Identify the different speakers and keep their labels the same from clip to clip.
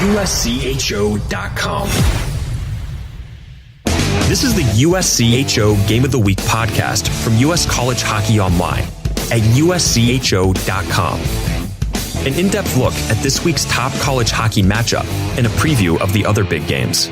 Speaker 1: USCHO.com. This is the USCHO Game of the Week podcast from U.S. College Hockey Online at USCHO.com. An in-depth look at this week's top college hockey matchup and a preview of the other big games.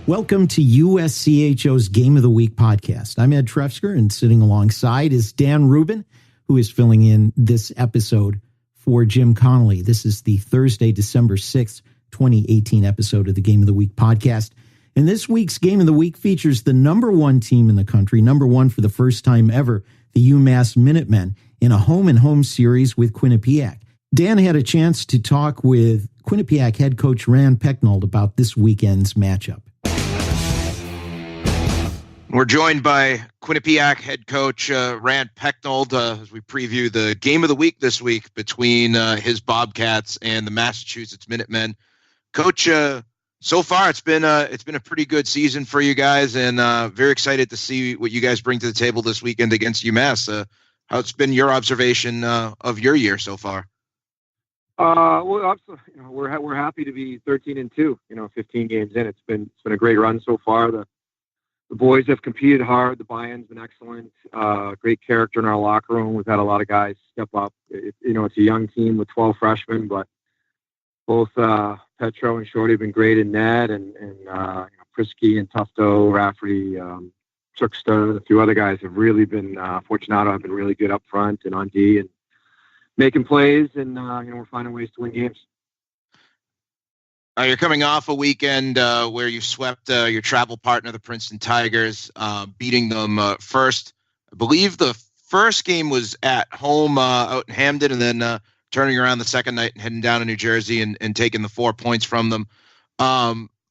Speaker 2: Welcome to USCHO's Game of the Week podcast. I'm Ed Trefzger, and sitting alongside is Dan Rubin, who is filling in this episode for Jim Connolly. This is the Thursday, December 6th, 2018 episode of the Game of the Week podcast. And this week's Game of the Week features the number one team in the country, number one for the first time ever, the UMass Minutemen, in a home-and-home series with Quinnipiac. Dan had a chance to talk with Quinnipiac head coach Rand Pecknold about this weekend's matchup.
Speaker 3: We're joined by Quinnipiac head coach Rand Pecknold as we preview the Game of the Week this week between his Bobcats and the Massachusetts Minutemen. Coach, so far, it's been a pretty good season for you guys, and very excited to see what you guys bring to the table this weekend against UMass. How's been your observation of your year so far?
Speaker 4: Well, we're happy to be 13-2. 15 games in. It's been a great run so far. The boys have competed hard. The buy-in's been excellent. Great character in our locker room. We've had a lot of guys step up. It's a young team with 12 freshmen, but both Petro and Shorty have been great in net, and Prisky and Tufto, Rafferty, Trefzger, a few other guys have really been, Fortunato have been really good up front and on D and making plays, and we're finding ways to win games.
Speaker 3: You're coming off a weekend where you swept your travel partner, the Princeton Tigers, beating them first. I believe the first game was at home out in Hamden, and then turning around the second night and heading down to New Jersey and taking the 4 points from them.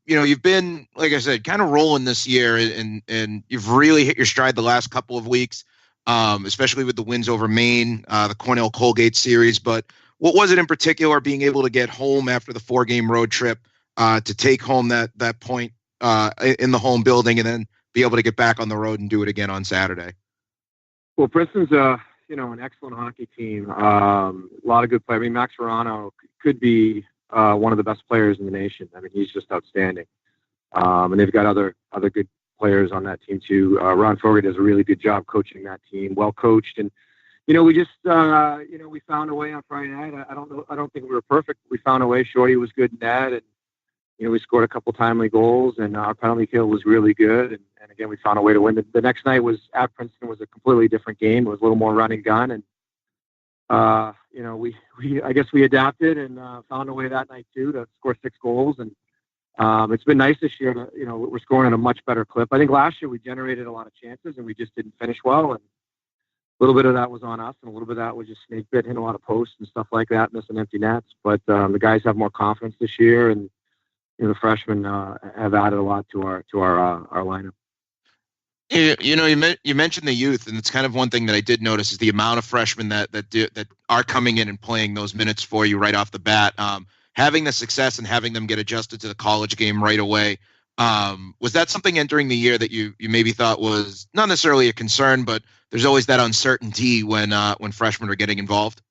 Speaker 3: You've been, like I said, kind of rolling this year, and you've really hit your stride the last couple of weeks, especially with the wins over Maine, the Cornell-Colgate series. But what was it in particular, being able to get home after the 4-game road trip to take home that point in the home building and then be able to get back on the road and do it again on Saturday?
Speaker 4: Well, Princeton's an excellent hockey team. A lot of good play. I mean, Max Verano could be one of the best players in the nation. I mean, he's just outstanding. And they've got other good players on that team too. Ron Fogarty does a really good job coaching that team, well coached. And we just we found a way on Friday night. I don't think we were perfect. We found a way. Shorty was good in net, and we scored a couple timely goals, and our penalty kill was really good. And again, we found a way to win. The next night was at Princeton, was a completely different game. It was a little more run and gun, and I guess we adapted and found a way that night too to score 6 goals. And it's been nice this year. We're scoring at a much better clip. I think last year we generated a lot of chances and we just didn't finish well. And a little bit of that was on us, and a little bit of that was just snake bit, hitting a lot of posts and stuff like that, missing empty nets. But the guys have more confidence this year, and the freshmen have added a lot to our lineup.
Speaker 3: You mentioned the youth, and it's kind of one thing that I did notice is the amount of freshmen that are coming in and playing those minutes for you right off the bat. Having the success and having them get adjusted to the college game right away. Was that something entering the year that you maybe thought was not necessarily a concern, but there's always that uncertainty when freshmen are getting involved?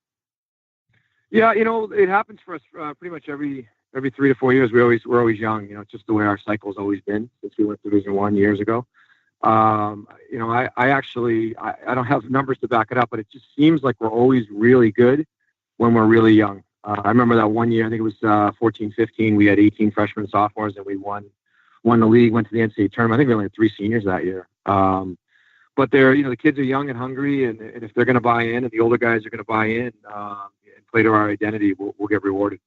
Speaker 4: Yeah, it happens for us pretty much every 3 to 4 years. We're always young. It's just the way our cycle's always been since we went to Division I years ago. I don't have numbers to back it up, but it just seems like we're always really good when we're really young. I remember that one year, I think it was 14-15. We had 18 freshmen and sophomores, and we won the league, went to the NCAA tournament. I think we only had 3 seniors that year. But the kids are young and hungry, and if they're going to buy in, and the older guys are going to buy in and play to our identity, we'll get rewarded.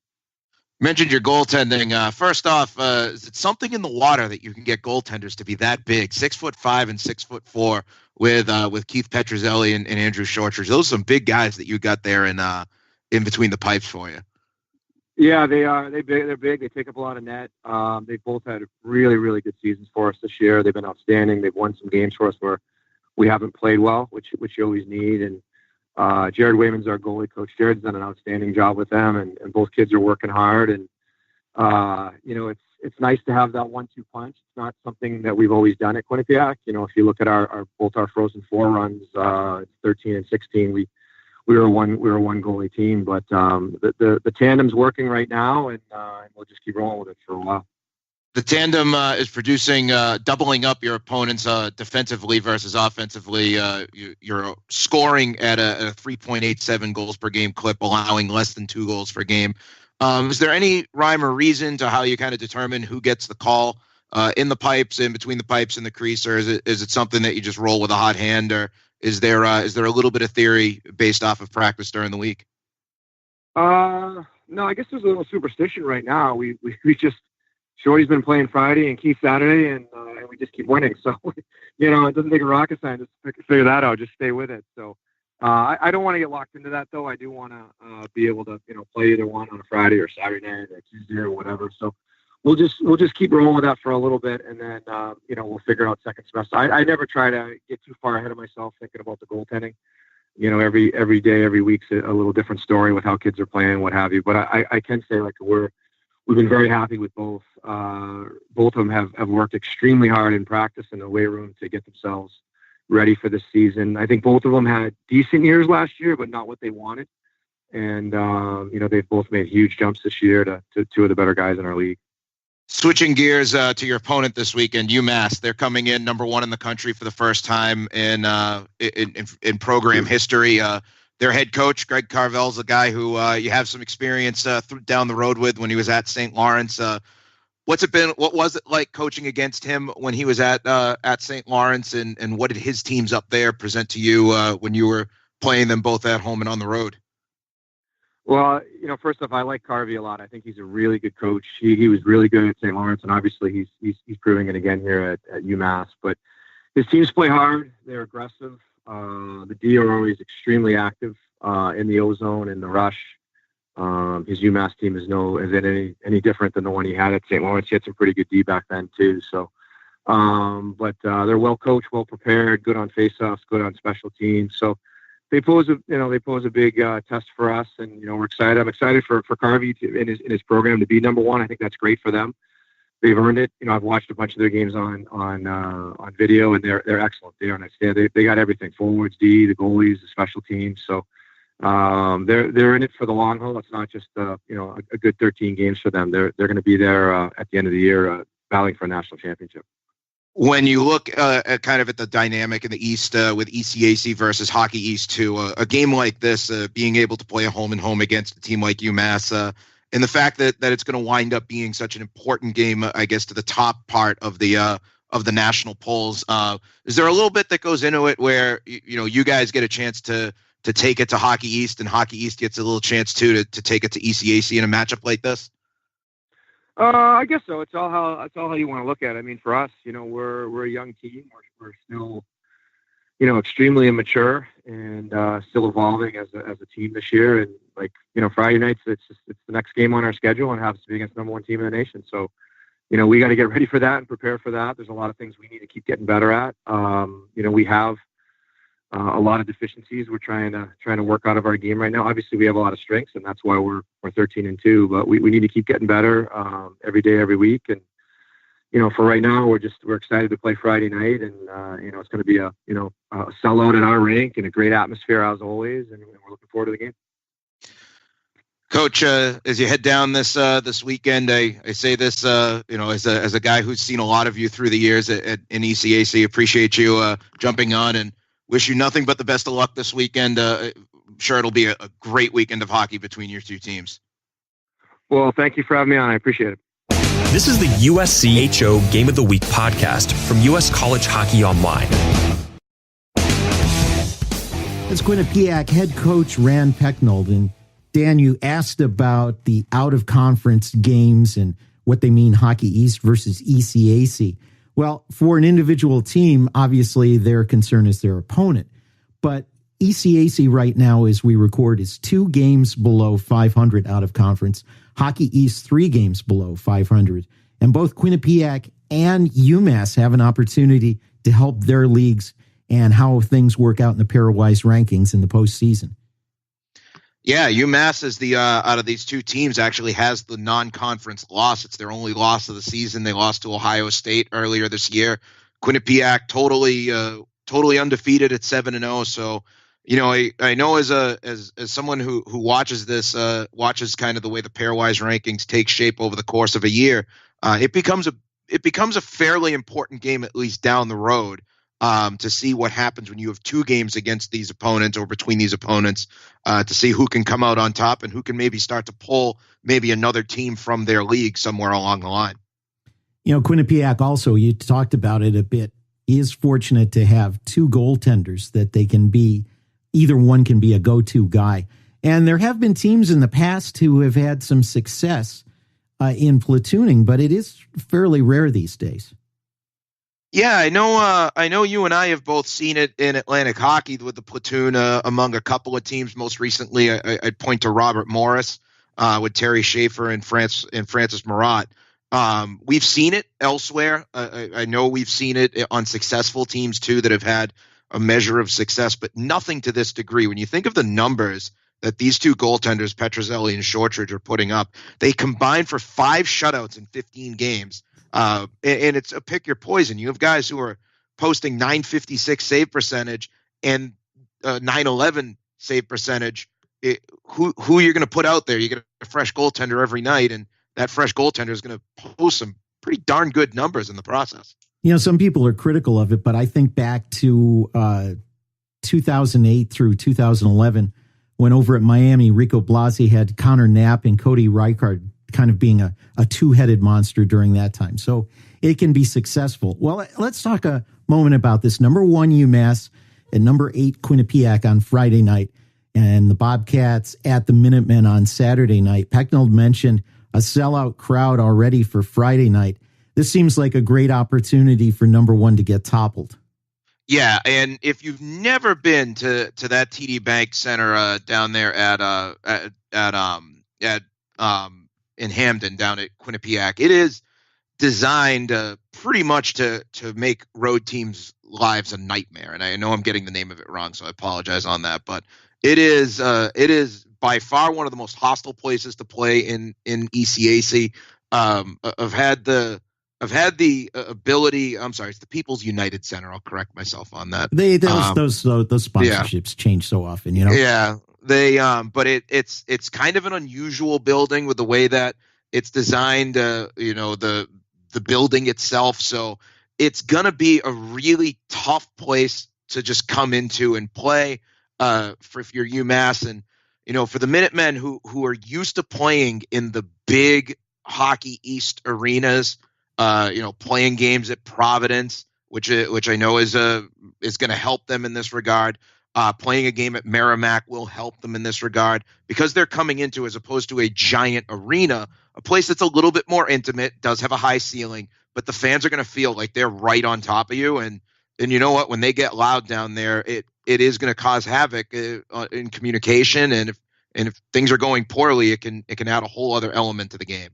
Speaker 3: Mentioned your goaltending. First off, is it something in the water that you can get goaltenders to be that big, 6'5" and 6'4", with Keith Petruzzelli and Andrew Shortridge? Those are some big guys that you got there in between the pipes for you.
Speaker 4: Yeah, they are. They're big. They take up a lot of net. They've both had really, really good seasons for us this year. They've been outstanding. They've won some games for us where we haven't played well, which you always need. And Jared Wayman's our goalie coach. Jared's done an outstanding job with them, and both kids are working hard. And it's nice to have that 1-2 punch. It's not something that we've always done at Quinnipiac. If you look at both our Frozen Four runs, 13 and 16, we were a one goalie team. But the tandem's working right now, and we'll just keep rolling with it for a while.
Speaker 3: The tandem is producing, doubling up your opponents defensively versus offensively. You're scoring at a 3.87 goals per game clip, allowing less than 2 goals per game. Is there any rhyme or reason to how you kind of determine who gets the call in the pipes, in between the pipes and the crease, or is it something that you just roll with a hot hand, or is there a little bit of theory based off of practice during the week?
Speaker 4: No, I guess there's a little superstition right now. We just Shorty's been playing Friday and Keith Saturday, and we just keep winning. So, it doesn't take a rocket scientist to figure that out. Just stay with it. So, I don't want to get locked into that, though. I do want to be able to, play either one on a Friday or Saturday night or Tuesday or whatever. So, we'll just keep rolling with that for a little bit, and then we'll figure out second semester. I never try to get too far ahead of myself thinking about the goaltending. Every day, every week's a little different story with how kids are playing, what have you. But I can say we've been very happy with both. Both of them have worked extremely hard in practice in the weight room to get themselves ready for this season. I think both of them had decent years last year, but not what they wanted. And, they've both made huge jumps this year to two of the better guys in our league.
Speaker 3: Switching gears to your opponent this weekend, UMass. They're coming in number 1 in the country for the first time in program history. Their head coach, Greg Carvel's a guy who you have some experience down the road with when he was at St. Lawrence. What was it like coaching against him when he was at St. Lawrence, and what did his teams up there present to you when you were playing them both at home and on the road?
Speaker 4: Well, first off, I like Carvey a lot. I think he's a really good coach. He was really good at St. Lawrence, and obviously he's proving it again here at UMass. But his teams play hard. They're aggressive. The D are always extremely active in the O-zone and the rush. His UMass team is any different than the one he had at St. Lawrence. He had some pretty good D back then too. So, but they're well coached, well prepared, good on faceoffs, good on special teams. So they pose a big test for us, and we're excited. I'm excited for Carvey in his program to be number 1. I think that's great for them. They've earned it. I've watched a bunch of their games on video, and they're excellent. They are nice. They got everything: forwards, D, the goalies, the special teams. So they're in it for the long haul. It's not just a good 13 games for them. They're going to be there at the end of the year, battling for a national championship.
Speaker 3: When you look at kind of at the dynamic in the East with ECAC versus Hockey East 2, a game like this, being able to play a home and home against a team like UMass, and the fact that it's going to wind up being such an important game, I guess, to the top part of the national polls, is there a little bit that goes into it where you guys get a chance to take it to Hockey East, and Hockey East gets a little chance to take it to ECAC in a matchup like this?
Speaker 4: I guess so. It's all how you want to look at it. I mean, for us, we're a young team. We're still, extremely immature and still evolving as a team this year. And Friday nights, it's the next game on our schedule, and it happens to be against the number 1 team in the nation. So, we got to get ready for that and prepare for that. There's a lot of things we need to keep getting better at. We have a lot of deficiencies we're trying to work out of our game right now. Obviously, we have a lot of strengths, and that's why we're 13-2. But we need to keep getting better every day, every week. And for right now, we're excited to play Friday night, and it's going to be a sellout at our rink and a great atmosphere as always. And we're looking forward to the game.
Speaker 3: Coach, as you head down this weekend, I say this, as a guy who's seen a lot of you through the years in ECAC, appreciate you jumping on, and wish you nothing but the best of luck this weekend. I'm sure it'll be a great weekend of hockey between your two teams.
Speaker 4: Well, thank you for having me on. I appreciate it.
Speaker 1: This is the USCHO Game of the Week podcast from US College Hockey Online.
Speaker 2: That's Quinnipiac head coach Rand Pecknold. And Dan, you asked about the out-of-conference games and what they mean, Hockey East versus ECAC. Well, for an individual team, obviously their concern is their opponent. But ECAC right now, as we record, is 2 games below 500 out of conference. Hockey East, 3 games below 500. And both Quinnipiac and UMass have an opportunity to help their leagues and how things work out in the Pairwise Rankings in the postseason.
Speaker 3: Yeah, UMass is the out of these two teams actually has the non-conference loss. It's their only loss of the season. They lost to Ohio State earlier this year. Quinnipiac totally undefeated at 7-0. So I know as someone who watches this, watches kind of the way the pairwise rankings take shape over the course of a year, it becomes a fairly important game, at least down the road, to see what happens when you have two games against these opponents or between these opponents, to see who can come out on top and who can maybe start to pull maybe another team from their league somewhere along the line.
Speaker 2: Quinnipiac also, you talked about it a bit, is fortunate to have two goaltenders that they can be, either one can be a go-to guy. And there have been teams in the past who have had some success in platooning, but it is fairly rare these days.
Speaker 3: Yeah, I know you and I have both seen it in Atlantic hockey with the platoon among a couple of teams. Most recently, I'd point to Robert Morris with Terry Schaefer and Francis Marat. We've seen it elsewhere. I know we've seen it on successful teams too that have had a measure of success, but nothing to this degree. When you think of the numbers that these two goaltenders, Petrozelli and Shortridge, are putting up, they combined for 5 shutouts in 15 games. And it's a pick your poison. You have guys who are posting .956 save percentage and 911 save percentage. Who you're going to put out there? You get a fresh goaltender every night, and that fresh goaltender is going to post some pretty darn good numbers in the process.
Speaker 2: Some people are critical of it, but I think back to 2008 through 2011, when over at Miami, Rico Blasi had Connor Knapp and Cody Reichard kind of being a two-headed monster during that time. So it can be successful. Well, let's talk a moment about this. Number 1, UMass, and number 8, Quinnipiac on Friday night, and the Bobcats at the Minutemen on Saturday night. Pecknold mentioned a sellout crowd already for Friday night. This seems like a great opportunity for number 1 to get toppled.
Speaker 3: Yeah, and if you've never been to that TD Bank Center down there in Hamden down at Quinnipiac, it is designed pretty much to make road teams' lives a nightmare. And I know I'm getting the name of it wrong, so I apologize on that. But it is by far one of the most hostile places to play in ECAC. I've had the ability. I'm sorry, it's the People's United Center. I'll correct myself on that.
Speaker 2: Those sponsorships change so often,
Speaker 3: Yeah, they but it's kind of an unusual building with the way that it's designed. The building itself. So it's gonna be a really tough place to just come into and play for if you're UMass, and for the Minutemen who are used to playing in the big Hockey East arenas. Playing games at Providence, which I know is going to help them in this regard. Playing a game at Merrimack will help them in this regard because they're coming into, as opposed to a giant arena, a place that's a little bit more intimate, does have a high ceiling, but the fans are going to feel like they're right on top of you. And you know what? When they get loud down there, it is going to cause havoc in communication. And if things are going poorly, it can add a whole other element to the game.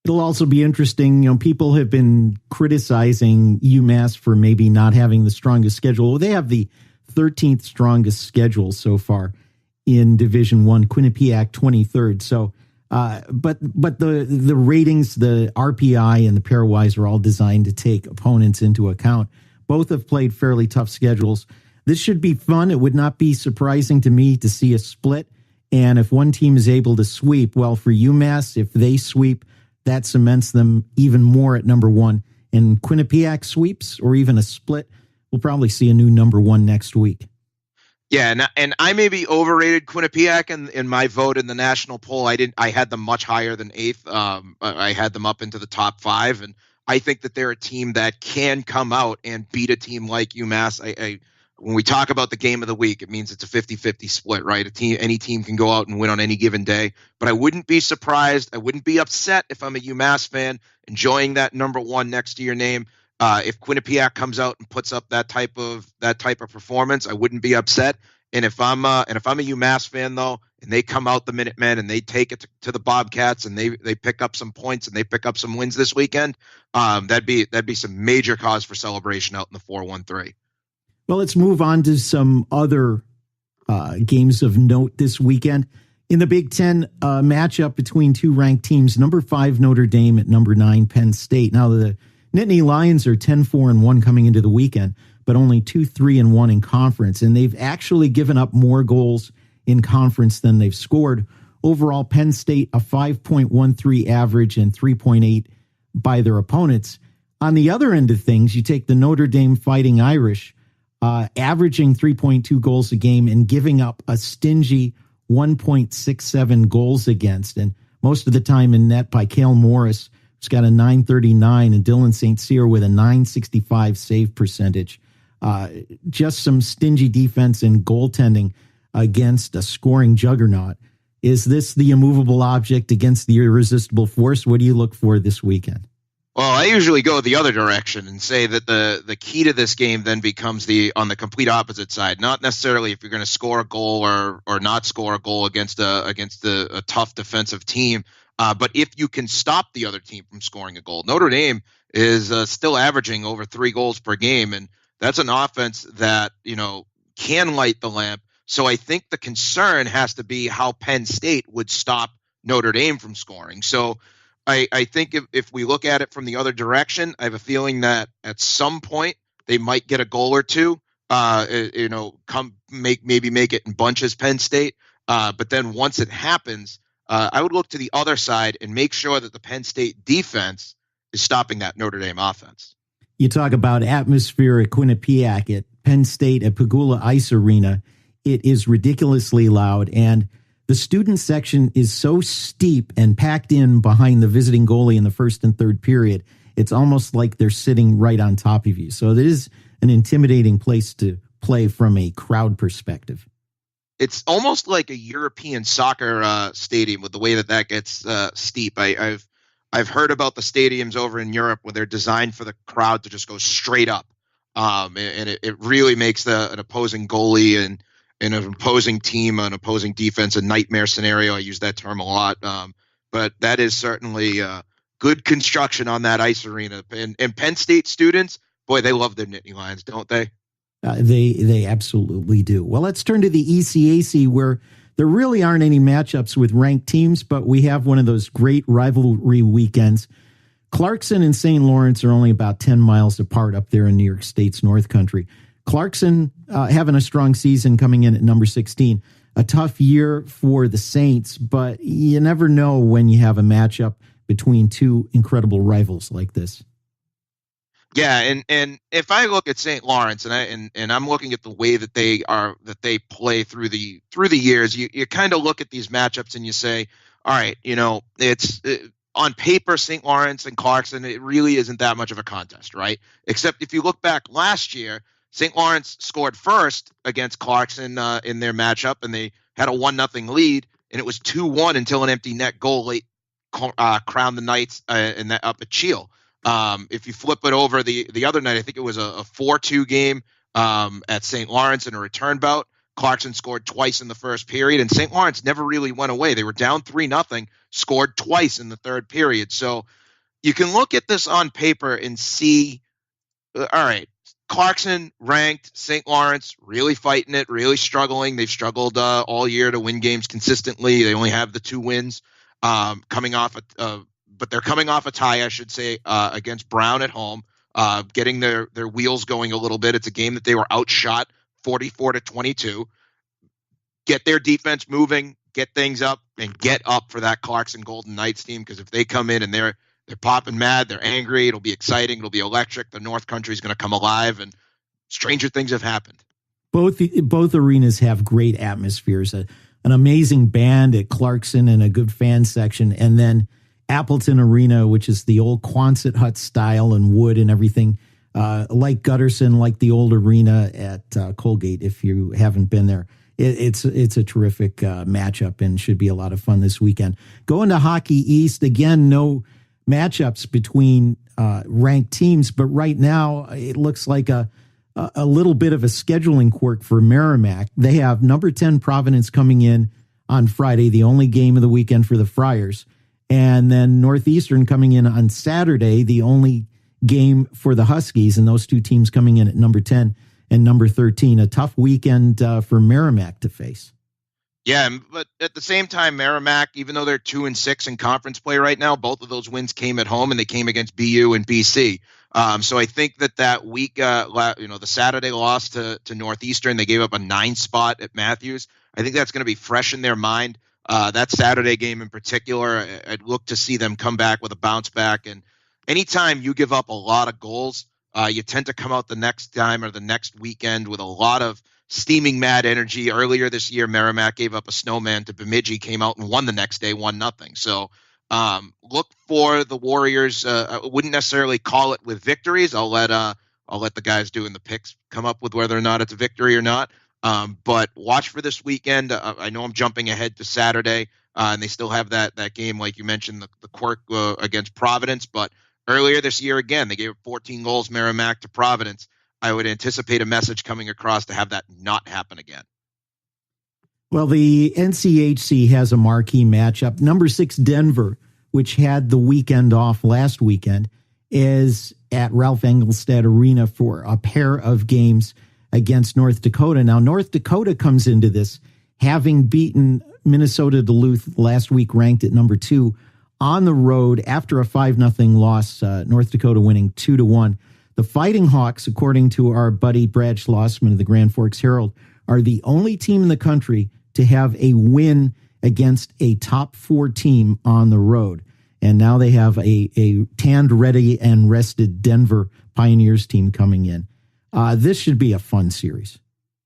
Speaker 2: It'll also be interesting. People have been criticizing UMass for maybe not having the strongest schedule. Well, they have the 13th strongest schedule so far in Division I, Quinnipiac 23rd. So, but the ratings, the RPI and the Pairwise are all designed to take opponents into account. Both have played fairly tough schedules. This should be fun. It would not be surprising to me to see a split. And if one team is able to sweep, well, for UMass, if they sweep, that cements them even more at number 1. And Quinnipiac sweeps or even a split, we'll probably see a new number 1 next week.
Speaker 3: Yeah, and I maybe overrated Quinnipiac in my vote in the national poll. I had them much higher than 8th. I had them up into the top 5, and I think that they're a team that can come out and beat a team like UMass. When we talk about the game of the week, it means it's a 50-50 split, right? Any team can go out and win on any given day. But I wouldn't be surprised. I wouldn't be upset if I'm a UMass fan enjoying that number 1 next to your name. If Quinnipiac comes out and puts up that type of performance, I wouldn't be upset. And if I'm a UMass fan though, and they come out the Minutemen and they take it to the Bobcats and they pick up some points and they pick up some wins this weekend, that'd be some major cause for celebration out in the 4-1-3.
Speaker 2: Well, let's move on to some other games of note this weekend. In the Big Ten, matchup between two ranked teams, number 5 Notre Dame at number 9 Penn State. Now, the Nittany Lions are 10-4-1 coming into the weekend, but only 2-3-1 in conference. And they've actually given up more goals in conference than they've scored. Overall, Penn State, a 5.13 average and 3.8 by their opponents. On the other end of things, you take the Notre Dame Fighting Irish, averaging 3.2 goals a game and giving up a stingy 1.67 goals against. And most of the time in net by Cale Morris, who's got a 939, and Dylan St. Cyr with a 965 save percentage. Just some stingy defense and goaltending against a scoring juggernaut. Is this the immovable object against the irresistible force? What do you look for this weekend?
Speaker 3: Well, I usually go the other direction and say that the key to this game then becomes on the complete opposite side. Not necessarily if you're going to score a goal or not score a goal against a tough defensive team, but if you can stop the other team from scoring a goal. Notre Dame is still averaging over 3 goals per game, and that's an offense that can light the lamp. So I think the concern has to be how Penn State would stop Notre Dame from scoring. So I think if we look at it from the other direction, I have a feeling that at some point they might get a goal or two, maybe make it in bunches, Penn State. But then once it happens, I would look to the other side and make sure that the Penn State defense is stopping that Notre Dame offense.
Speaker 2: You talk about atmosphere at Quinnipiac, at Penn State, at Pagula Ice Arena. It is ridiculously loud, and the student section is so steep and packed in behind the visiting goalie in the first and third period. It's almost like they're sitting right on top of you. So it is an intimidating place to play from a crowd perspective.
Speaker 3: It's almost like a European soccer stadium with the way that gets steep. I've heard about the stadiums over in Europe where they're designed for the crowd to just go straight up, and it really makes an opposing goalie and an opposing team, an opposing defense, a nightmare scenario. I use that term a lot, but that is certainly good construction on that ice arena. And Penn State students, boy, they love their Nittany Lions, don't they?
Speaker 2: They absolutely do. Well, let's turn to the ECAC, where there really aren't any matchups with ranked teams, but we have one of those great rivalry weekends. Clarkson and St. Lawrence are only about 10 miles apart up there in New York State's North Country. Clarkson having a strong season, coming in at number 16. A tough year for the Saints, but you never know when you have a matchup between two incredible rivals like this.
Speaker 3: Yeah, and if I look at St. Lawrence and I'm looking at the way that they play through the years, you kind of look at these matchups and you say, all right, it's on paper, St. Lawrence and Clarkson, it really isn't that much of a contest, right? Except if you look back last year, St. Lawrence scored first against Clarkson in their matchup, and they had a 1-0 lead, and it was 2-1 until an empty net goal late crowned the Knights up at Cheel. If you flip it over the other night, I think it was a 4-2 game at St. Lawrence in a return bout. Clarkson scored twice in the first period, and St. Lawrence never really went away. They were down 3-0, scored twice in the third period. So you can look at this on paper and see, all right, Clarkson ranked, St. Lawrence really fighting it, really struggling. They've struggled all year to win games consistently. They only have the 2 wins coming off, but they're coming off a tie, I should say, against Brown at home, getting their wheels going a little bit. It's a game that they were outshot 44-22. Get their defense moving, get things up, and get up for that Clarkson Golden Knights team, because if they come in and they're popping mad, they're angry, it'll be exciting, it'll be electric. The North Country is going to come alive, and stranger things have happened.
Speaker 2: Both arenas have great atmospheres, an amazing band at Clarkson and a good fan section, and then Appleton Arena, which is the old Quonset hut style and wood and everything, like Gutterson, like the old arena at Colgate. If you haven't been there, it's a terrific matchup and should be a lot of fun this weekend. Going to Hockey East, again, no matchups between ranked teams, but right now it looks like a little bit of a scheduling quirk for Merrimack. They have number 10 Providence coming in on Friday, the only game of the weekend for the Friars, and then Northeastern coming in on Saturday, the only game for the Huskies, and those two teams coming in at number 10 and number 13. A tough weekend for Merrimack to face.
Speaker 3: Yeah, but at the same time, Merrimack, even though they're 2-6 in conference play right now, both of those wins came at home, and they came against BU and BC. So I think that week, the Saturday loss to Northeastern, they gave up a 9 spot at Matthews. I think that's going to be fresh in their mind. That Saturday game in particular, I'd look to see them come back with a bounce back. And anytime you give up a lot of goals, you tend to come out the next time or the next weekend with a lot of steaming mad energy. Earlier this year, Merrimack gave up a snowman to Bemidji, came out and won the next day, 1-0. So look for the Warriors. I wouldn't necessarily call it with victories. I'll let the guys doing the picks come up with whether or not it's a victory or not. But watch for this weekend. I know I'm jumping ahead to Saturday, and they still have that game, like you mentioned, the quirk against Providence. But earlier this year, again, they gave up 14 goals, Merrimack to Providence. I would anticipate a message coming across to have that not happen again.
Speaker 2: Well, the NCHC has a marquee matchup. Number 6 Denver, which had the weekend off last weekend, is at Ralph Engelstad Arena for a pair of games against North Dakota. Now, North Dakota comes into this having beaten Minnesota Duluth last week, ranked at number 2 on the road after a 5-0 loss, North Dakota winning 2-1. The Fighting Hawks, according to our buddy Brad Schlossman of the Grand Forks Herald, are the only team in the country to have a win against a top 4 team on the road. And now they have a tanned, ready, and rested Denver Pioneers team coming in. This should be a fun series.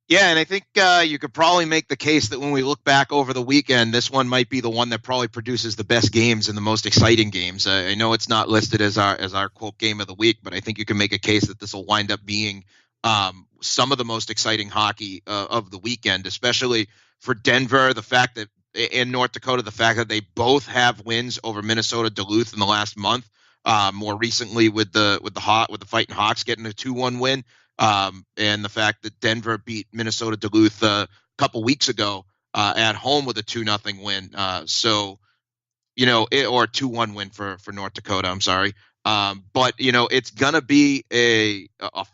Speaker 3: Yeah, and I think you could probably make the case that when we look back over the weekend, this one might be the one that probably produces the best games and the most exciting games. I know it's not listed as our quote game of the week, but I think you can make a case that this will wind up being some of the most exciting hockey of the weekend, especially for Denver. The fact that in North Dakota, the fact that they both have wins over Minnesota Duluth in the last month, more recently with the Fighting Hawks getting a 2-1 win. And the fact that Denver beat Minnesota Duluth a couple weeks ago at home with a 2-0 win. Or 2-1 win for North Dakota. I'm sorry. But it's going to be a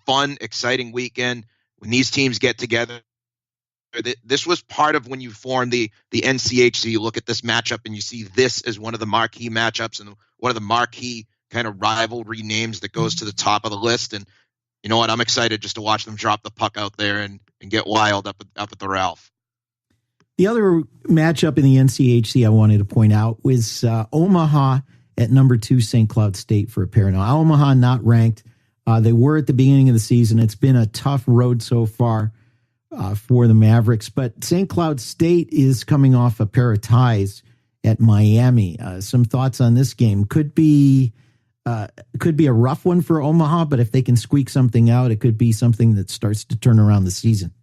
Speaker 3: fun, exciting weekend when these teams get together. This was part of when you formed the NCHC. You look at this matchup and you see this as one of the marquee matchups and one of the marquee kind of rivalry names that goes to the top of the list. And you know what? I'm excited just to watch them drop the puck out there and get wild up at the Ralph.
Speaker 2: The other matchup in the NCHC I wanted to point out was Omaha at number 2 St. Cloud State for a pair. Now, Omaha not ranked. They were at the beginning of the season. It's been a tough road so far for the Mavericks, but St. Cloud State is coming off a pair of ties at Miami. Some thoughts on this game? Could be a rough one for Omaha, but if they can squeak something out, it could be something that starts to turn around the season.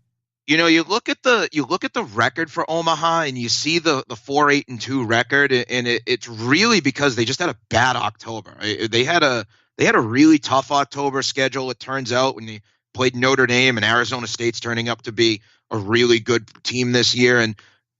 Speaker 3: You look at the record for Omaha and you see the 4-8-2 record, and it's really because they just had a bad October. They had a really tough October schedule. It turns out when they played Notre Dame, and Arizona State's turning up to be a really good team this year, and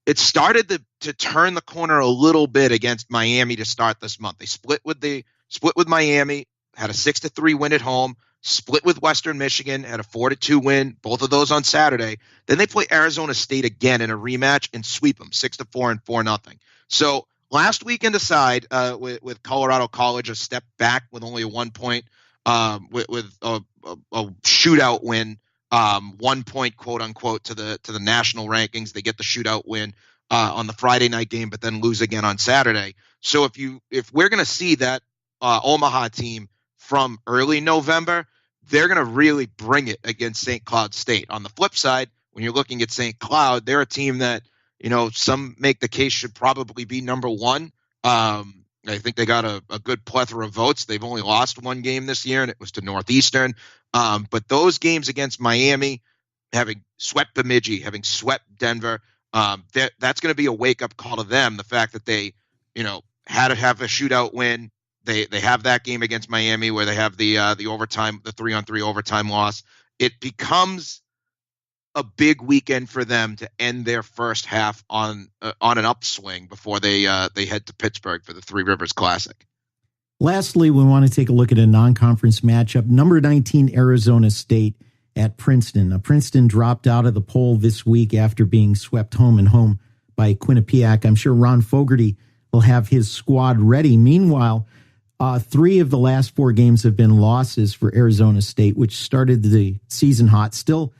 Speaker 3: it started to turn the corner a little bit against Miami to start this month. They split with Miami, had a 6-3 win at home, split with Western Michigan, had a 4-2 win, both of those on Saturday. Then they play Arizona State again in a rematch and sweep them 6-4 and 4-0. So last weekend aside, with Colorado College a step back with only a 1 point, with a shootout win, 1 point, quote unquote, to the national rankings. They get the shootout win on the Friday night game, but then lose again on Saturday. So if we're going to see that Omaha team from early November, they're going to really bring it against St. Cloud State. On the flip side, when you're looking at St. Cloud, they're a team that, some make the case should probably be number 1. I think they got a good plethora of votes. They've only lost 1 game this year, and it was to Northeastern. But those games against Miami, having swept Bemidji, having swept Denver, that's going to be a wake-up call to them. The fact that they, had to have a shootout win. They have that game against Miami where they have the overtime, the 3-on-3 overtime loss. It becomes a big weekend for them to end their first half on an upswing before they head to Pittsburgh for the Three Rivers Classic.
Speaker 2: Lastly, we want to take a look at a non-conference matchup. Number 19 Arizona State at Princeton. Princeton dropped out of the poll this week after being swept home and home by Quinnipiac. I'm sure Ron Fogarty will have his squad ready. Meanwhile, 3 of the last 4 games have been losses for Arizona State, which started the season hot. Still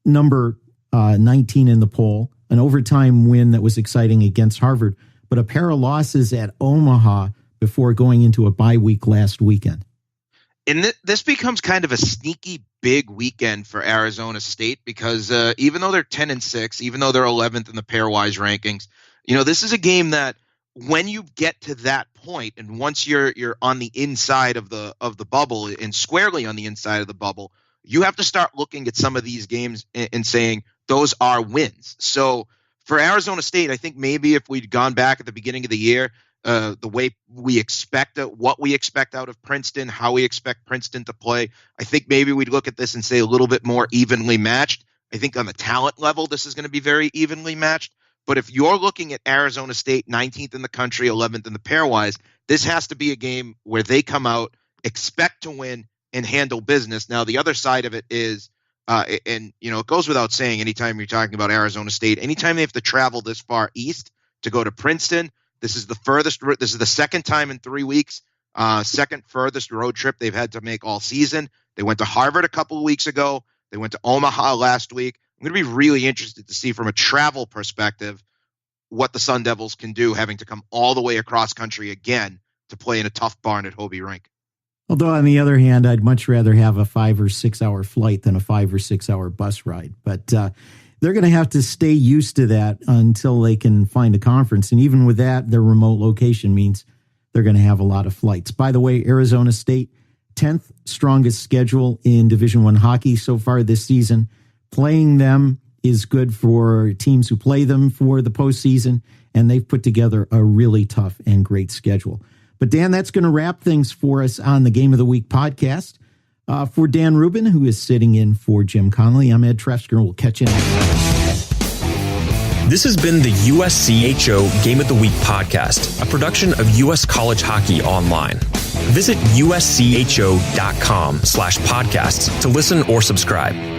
Speaker 2: number 19 in the poll, an overtime win that was exciting against Harvard, but a pair of losses at Omaha before going into a bye week last weekend.
Speaker 3: And this becomes kind of a sneaky big weekend for Arizona State because even though they're 10-6, even though they're 11th in the pairwise rankings, this is a game that when you get to that point, and once you're on the inside of the bubble and squarely on the inside of the bubble, you have to start looking at some of these games and saying those are wins. So for Arizona State, I think maybe if we'd gone back at the beginning of the year, the way we expect what we expect out of Princeton, how we expect Princeton to play, I think maybe we'd look at this and say a little bit more evenly matched. I think on the talent level, this is going to be very evenly matched. But if you're looking at Arizona State, 19th in the country, 11th in the pairwise, this has to be a game where they come out, expect to win, and handle business. Now, the other side of it is, it goes without saying, anytime you're talking about Arizona State, anytime they have to travel this far east to go to Princeton, this is the second time in 3 weeks, second furthest road trip they've had to make all season. They went to Harvard a couple of weeks ago. They went to Omaha last week. I'm going to be really interested to see from a travel perspective what the Sun Devils can do, having to come all the way across country again to play in a tough barn at Hobie Rink.
Speaker 2: Although, on the other hand, I'd much rather have a 5 or 6 hour flight than a 5 or 6 hour bus ride. But they're going to have to stay used to that until they can find a conference. And even with that, their remote location means they're going to have a lot of flights. By the way, Arizona State, 10th strongest schedule in Division I hockey so far this season. Playing them is good for teams who play them for the postseason, and they've put together a really tough and great schedule. But Dan, that's going to wrap things for us on the Game of the Week podcast. For Dan Rubin, who is sitting in for Jim Connolly, I'm Ed Trefzger, and we'll catch you next time.
Speaker 1: This has been the USCHO Game of the Week podcast, a production of U.S. College Hockey Online. Visit uscho.com/podcasts to listen or subscribe.